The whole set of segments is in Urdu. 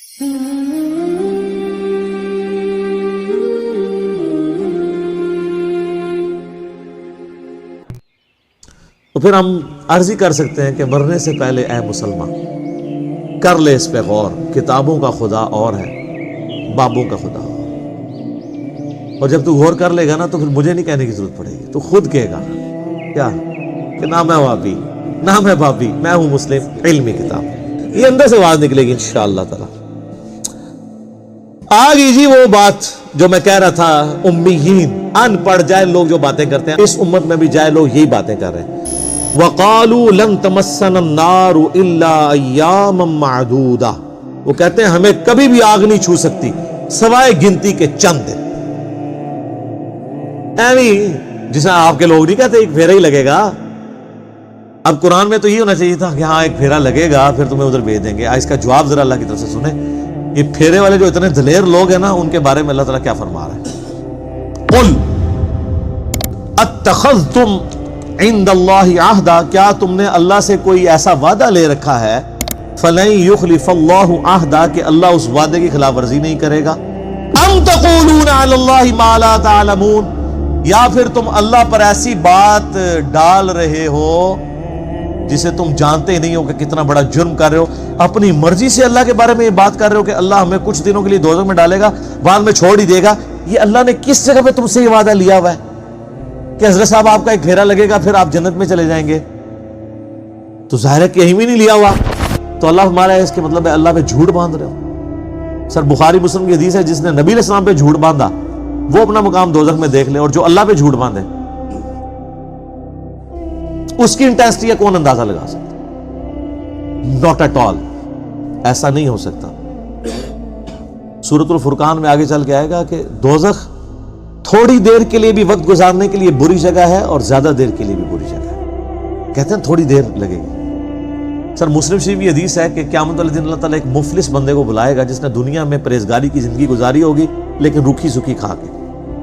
تو پھر ہم عرض ہی کر سکتے ہیں کہ مرنے سے پہلے اے مسلمان کر لے اس پہ غور، کتابوں کا خدا اور ہے، بابوں کا خدا اور۔ اور جب تو غور کر لے گا نا تو پھر مجھے نہیں کہنے کی ضرورت پڑے گی، تو خود کہے گا کیا کہ نہ میں وابی نہ میں بابی، میں ہوں مسلم، علمی کتاب۔ یہ اندر سے آواز نکلے گی انشاءاللہ تعالی۔ آگئی جی وہ بات جو میں کہہ رہا تھا، امیین، ان پڑھ جائے لوگ جو باتیں کرتے ہیں، اس امت میں بھی جائے لوگ یہی باتیں کر رہے ہیں۔ وَقَالُوا لَن تَمَسَّنَا النَّارُ إِلَّا أَيَّامًا مَّعْدُودَةً، وہ کہتے ہیں ہمیں کبھی بھی آگ نہیں چھو سکتی سوائے گنتی کے چند دن۔ جسے آپ کے لوگ نہیں کہتے ایک پھیرا ہی لگے گا۔ اب قرآن میں تو یہ ہونا چاہیے تھا کہ ہاں ایک پھیرا لگے گا پھر تمہیں ادھر بھیج دیں گے۔ اس کا جواب ذرا اللہ کی طرف سے سنیں۔ یہ پھیرے والے جو اتنے دلیر لوگ ہیں نا، ان کے بارے میں اللہ تعالیٰ کیا فرما رہا ہے؟ قُلْ اتَّخَذْتُمْ عِنْدَ اللَّهِ عَهْدًا، کیا تم نے اللہ سے کوئی ایسا وعدہ لے رکھا ہے؟ فَلَن يُخْلِفَ اللَّهُ عَهْدًا، کہ اللہ اس وعدے کی خلاف ورزی نہیں کرے گا۔ أَمْ تَقُولُونَ عَلَى اللَّهِ مَا لَا تَعْلَمُونَ، یا پھر تم اللہ پر ایسی بات ڈال رہے ہو جسے تم جانتے ہی نہیں ہو کہ کتنا بڑا جرم کر رہے ہو۔ اپنی مرضی سے اللہ کے بارے میں یہ بات کر رہے ہو کہ اللہ ہمیں کچھ دنوں کے لیے دوزخ میں ڈالے گا، بعد میں چھوڑ ہی دے گا۔ یہ اللہ نے کس جگہ پہ تم سے یہ وعدہ لیا ہوا ہے کہ حضرت صاحب آپ کا ایک پھیرا لگے گا پھر آپ جنت میں چلے جائیں گے؟ تو ظاہر ہے کہ یہی بھی نہیں لیا ہوا، تو اللہ ہمارا ہے اس کے مطلب ہے اللہ پہ جھوٹ باندھ رہے ہو۔ سر بخاری مسلم کی حدیث ہے، جس نے نبی علیہ السلام پہ جھوٹ باندھا وہ اپنا مقام دوزخ میں دیکھ لے، اور جو اللہ پہ جھوٹ باندھے اس کی انٹینسٹی کون اندازہ لگا سکتا؟ ناٹ ایٹ آل، ایسا نہیں ہو سکتا۔ سورۃ الفرقان میں آگے چل کے آئے گا کہ دوزخ تھوڑی دیر کے لیے بھی وقت گزارنے کے لیے بری جگہ ہے اور زیادہ دیر کے لیے بھی بری جگہ ہے۔ کہتے ہیں تھوڑی دیر لگے گی۔ سر مسلم شریف کی حدیث ہے کہ قیامت والے دن اللہ تعالیٰ ایک مفلس بندے کو بلائے گا جس نے دنیا میں پرہیزگاری کی زندگی گزاری ہوگی لیکن روکھی سکھی کھا کے،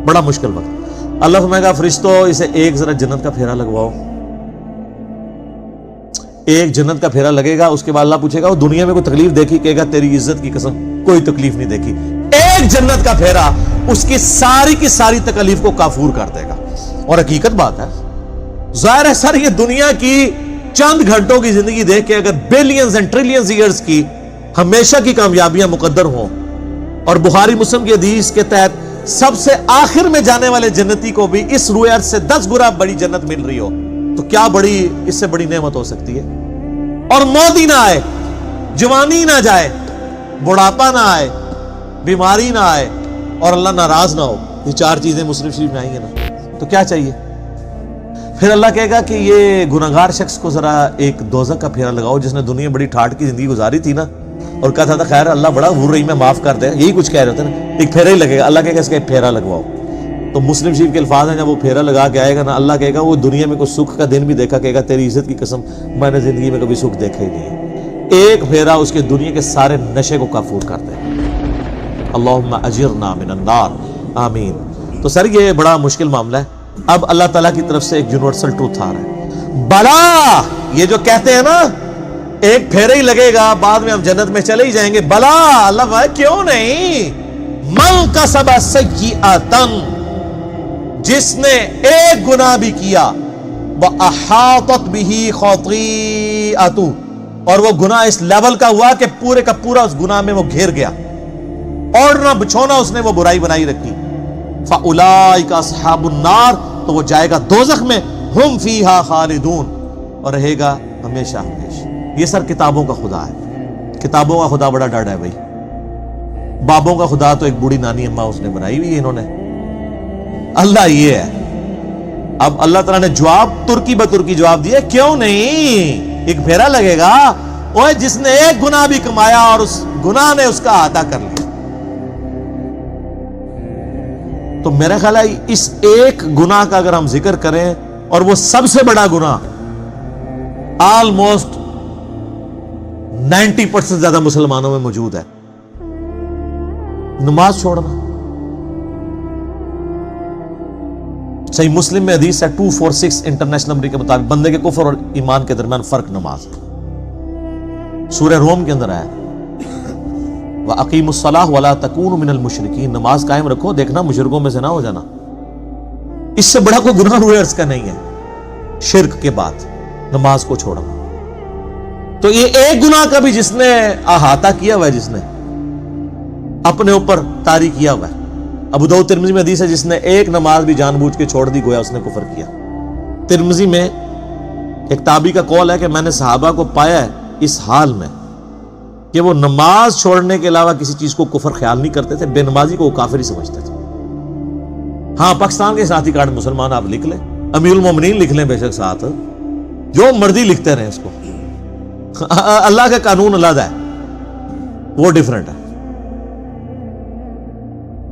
بڑا مشکل وقت۔ اللہ فرمائے گا فرشتو اسے ایک ذرا جنت کا پھیرا لگواؤ۔ ایک جنت کا پھیرا لگے گا، اس کے بعد اللہ پوچھے گا وہ دنیا میں کوئی تکلیف دیکھی؟ کہے گا تیری عزت کی قسم کوئی تکلیف نہیں دیکھی۔ ایک جنت کا پھیرا اس کی ساری تکلیف کو کافور کر دے گا۔ اور حقیقت بات ہے، ظاہر ہے سر یہ دنیا کی چند گھنٹوں کی زندگی دیکھ کے اگر بلینز اینڈ ٹریلینز ایئرز کی ہمیشہ کی کامیابیاں مقدر ہوں، اور بخاری مسلم کی حدیث کے تحت سب سے آخر میں جانے والے جنتی کو بھی اس روئے ارض سے 10 گنا بڑی جنت مل رہی ہو، تو کیا بڑی اس سے بڑی نعمت ہو سکتی ہے؟ اور موت ہی نہ آئے، جوانی نہ جائے، بڑھاپا نہ آئے، بیماری نہ آئے، اور اللہ ناراض نہ ہو، یہ 4 چیزیں مسلم شریف میں آئی ہیں نا، تو کیا چاہیے؟ پھر اللہ کہے گا کہ یہ گناہگار شخص کو ذرا ایک دوزخ کا پھیرا لگاؤ جس نے دنیا بڑی ٹھاٹ کی زندگی گزاری تھی نا، اور کہا تھا خیر اللہ بڑا غفور رحیم ہے معاف کر دے، یہی کچھ کہہ رہے تھے نا، ایک پھیرا ہی لگے گا، اللہ کہے گا اس کا ایک پھیرا لگواؤ۔ تو مسلم شریف کے الفاظ ہیں، جب وہ پھیرا لگا کے آئے گا نا، اللہ کہے گا وہ دنیا میں کوئی سکھ کا دن بھی دیکھا؟ کہے گا تیری عزت کی قسم میں نے زندگی میں کبھی سکھ دیکھا ہی نہیں ہے۔ ایک پھیرا اس کے دنیا کے سارے نشے کو کافور کر دے۔ اللہم اجرنا من النار، آمین۔ تو سر یہ بڑا مشکل معاملہ ہے۔ اب اللہ تعالیٰ کی طرف سے ایک یونیورسل ٹروتھ آ رہا ہے، بلا یہ جو کہتے ہیں نا ایک پھیرا ہی لگے گا بعد میں ہم جنت میں چلے ہی جائیں گے، بلا اللہ بھائی کیوں نہیں؟ من کسب سیئۃ، جس نے ایک گناہ بھی کیا، وَأَحَاطَتْ بِهِ خَطِيئَتُهُ، اور وہ گناہ اس لیول کا ہوا کہ پورے کا پورا اس گناہ میں وہ گھیر گیا، اوڑھنا بچھونا اس نے وہ برائی بنائی رکھی، فَأُولَئِكَ أَصْحَابُ النَّارِ، تو وہ جائے گا دوزخ میں، ہم فیہا خالدون، اور رہے گا ہمیشہ ہمیشہ۔ یہ سر کتابوں کا خدا ہے، کتابوں کا خدا بڑا ڈاڑا ہے بھائی۔ بابوں کا خدا تو ایک بوڑھی نانی اماں اس نے بنائی ہوئی ہے انہوں نے، اللہ یہ ہے۔ اب اللہ تعالیٰ نے جواب ترکی بترکی جواب دیا، کیوں نہیں؟ ایک پھیرا لگے گا، اوہ جس نے ایک گناہ بھی کمایا اور اس گناہ نے اس کا احاطہ کر لیا۔ تو میرا خیال ہے اس ایک گناہ کا اگر ہم ذکر کریں، اور وہ سب سے بڑا گناہ آلموسٹ 90% زیادہ مسلمانوں میں موجود ہے، نماز چھوڑنا۔ صحیح مسلم میں حدیث ہے 246 انٹرنیشنل نمبر کے مطابق، بندے کے کفر اور ایمان کے درمیان فرق نماز ہے، سورہ روم کے اندر آیا وَأَقِيمُوا الصَّلَاةَ وَلَا تَكُونُوا مِنَ الْمُشْرِكِينَ، نماز قائم رکھو، دیکھنا مشرکوں میں سے نہ ہو جانا۔ اس سے بڑا کوئی گناہ روئے عرض کا نہیں ہے شرک کے بعد نماز کو چھوڑا۔ تو یہ ایک گناہ کا بھی جس نے احاطہ کیا ہوا ہے، جس نے اپنے اوپر طاری کیا ہوا ہے، ابو داؤد ترمذی میں حدیث ہے جس نے ایک نماز بھی جان بوجھ کے چھوڑ دی گویا اس نے کفر کیا۔ ترمذی میں ایک تابعی کا قول ہے کہ میں نے صحابہ کو پایا ہے اس حال میں کہ وہ نماز چھوڑنے کے علاوہ کسی چیز کو کفر خیال نہیں کرتے تھے، بے نمازی کو وہ کافر ہی سمجھتے تھے۔ ہاں پاکستان کے ساتھی کارڈ مسلمان آپ لکھ لیں، امیر المومنین لکھ لیں بے شک، ساتھ جو مرضی لکھتے رہیں اس کو، اللہ کا قانون علیحدہ ہے، وہ ڈیفرنٹ ہے۔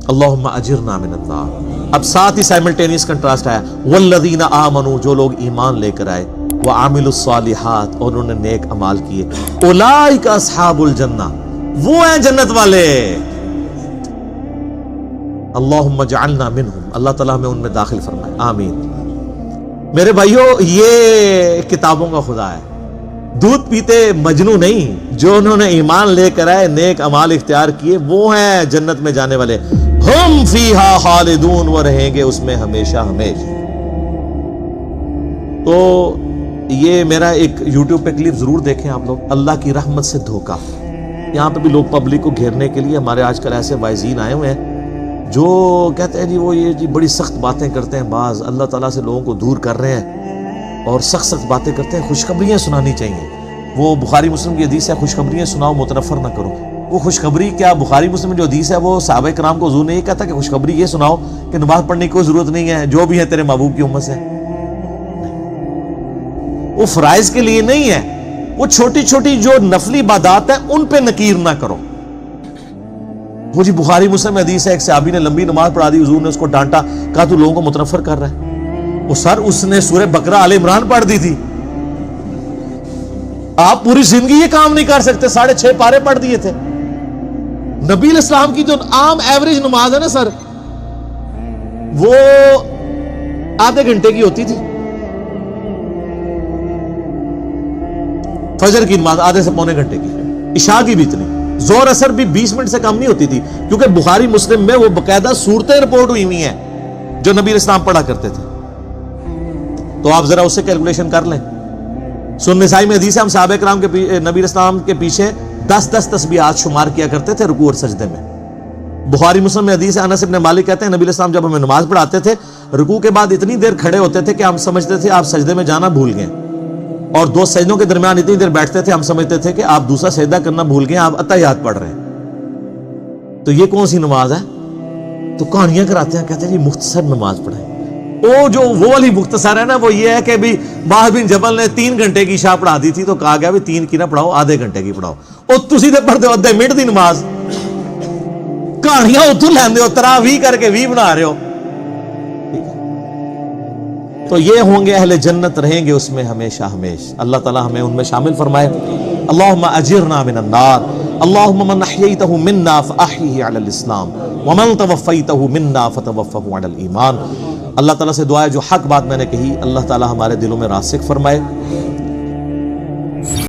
اللہم اجرنا من النار۔ اب ساتھ ہی سائملٹینیس کنٹراسٹ آیا، والذین آمنوا، جو لوگ ایمان لے کر آئے، وعملوا الصالحات، اور انہوں نے نیک اعمال کیے، اولئک اصحاب الجنہ، وہ ہیں جنت والے۔ اللہم اجعلنا منہم، اللہ تعالیٰ ہمیں ان میں داخل فرمائے، آمین۔ میرے بھائیو، یہ کتابوں کا خدا ہے، دودھ پیتے مجنو نہیں، جو انہوں نے ایمان لے کر آئے، نیک اعمال اختیار کیے، وہ ہیں جنت میں جانے والے، ہم فیہا خالدون، وہ رہیں گے اس میں ہمیشہ ہمیشہ۔ تو یہ میرا ایک یوٹیوب پہ کلپ ضرور دیکھیں آپ لوگ، اللہ کی رحمت سے دھوکہ۔ یہاں پہ بھی لوگ پبلک کو گھیرنے کے لیے ہمارے آج کل ایسے وائزین آئے ہوئے ہیں جو کہتے ہیں جی وہ یہ جی بڑی سخت باتیں کرتے ہیں، بعض اللہ تعالیٰ سے لوگوں کو دور کر رہے ہیں اور سخت سخت باتیں کرتے ہیں، خوشخبریاں سنانی چاہیے۔ وہ بخاری مسلم کی حدیث ہے، خوشخبریاں سناؤ متنفر نہ کرو۔ وہ خوشخبری کیا، بخاری مسلم میں جو حدیث ہے وہ صحابہ کرام کو حضور نے یہ کہتا کہ خوشخبری یہ سناؤ کہ نماز پڑھنے کی کوئی ضرورت نہیں ہے، جو بھی ہے تیرے محبوب کی امت سے۔ وہ فرائض کے لیے نہیں ہے، وہ چھوٹی چھوٹی جو نفلی عبادات ہیں ان پہ نکیر نہ کرو۔ وہ جی بخاری مسلم میں حدیث ہے، ایک صحابی نے لمبی نماز پڑھا دی، حضور نے اس کو ڈانٹا، کہا تو لوگوں کو متنفر کر رہا ہے۔ وہ سر اس نے سورہ بقرہ آل عمران پڑھ دی تھی، آپ پوری زندگی یہ کام نہیں کر سکتے، 6.5 پارے پڑھ دیے تھے۔ نبی علیہ السلام کی جو عام ایوریج نماز ہے نا سر، وہ آدھے گھنٹے کی ہوتی تھی، فجر کی نماز آدھے سے پونے گھنٹے کی، عشاء کی بھی اتنی، زور اثر بھی 20 منٹ سے کم نہیں ہوتی تھی، کیونکہ بخاری مسلم میں وہ باقاعدہ صورتیں رپورٹ ہوئی ہوئی ہیں جو نبی علیہ السلام پڑھا کرتے تھے۔ تو آپ ذرا اس سے کیلکولیشن کر لیں۔ سنن نسائی میں حدیث ہے، ہم صحابہ کرام کے نبی علیہ السلام کے پیچھے 10 تسبیحات شمار کیا کرتے تھے رکوع اور سجدے میں۔ بخاری مسلم میں حدیث ہے، انس بن مالک کہتے ہیں نبی علیہ السلام جب ہمیں نماز پڑھاتے تھے، رکوع کے بعد اتنی دیر کھڑے ہوتے تھے کہ ہم سمجھتے تھے آپ سجدے میں جانا بھول گئے، اور 2 سجدوں کے درمیان اتنی دیر بیٹھتے تھے ہم سمجھتے تھے کہ آپ دوسرا سجدہ کرنا بھول گئے، آپ اتحیات پڑھ رہے ہیں۔ تو یہ کون سی نماز ہے؟ تو کہانیاں کراتے ہیں، کہتے ہیں جی مختصر نماز پڑھیں۔ وہ والی مختصر ہے نا، وہ یہ ہے کہ بھی معاذ بن جبل نے 3 گھنٹے کی عشاء پڑھا دی تھی تو کہا گیا بھی 3 کی نہ پڑھاؤ، آدھے گھنٹے کی پڑھاؤ۔ اور تسی تے پڑھتے ہو آدھے منٹ دی نماز، کہانیاں اتوں لیندے ہو، تراویح کر کے 20 بنا رہے ہو۔ تو یہ ہوں گے اہل جنت، رہیں گے اس میں ہمیشہ ہمیشہ۔ اللہ تعالی ہمیں ان میں شامل فرمائے۔ اللہم اجرنا من النار، اللہم من احییتہ منا فاحیہ علی الاسلام ومن توفیتہ منا فتوفہ علی الایمان۔ اللہ تعالیٰ سے دعا ہے جو حق بات میں نے کہی اللہ تعالیٰ ہمارے دلوں میں راسخ فرمائے،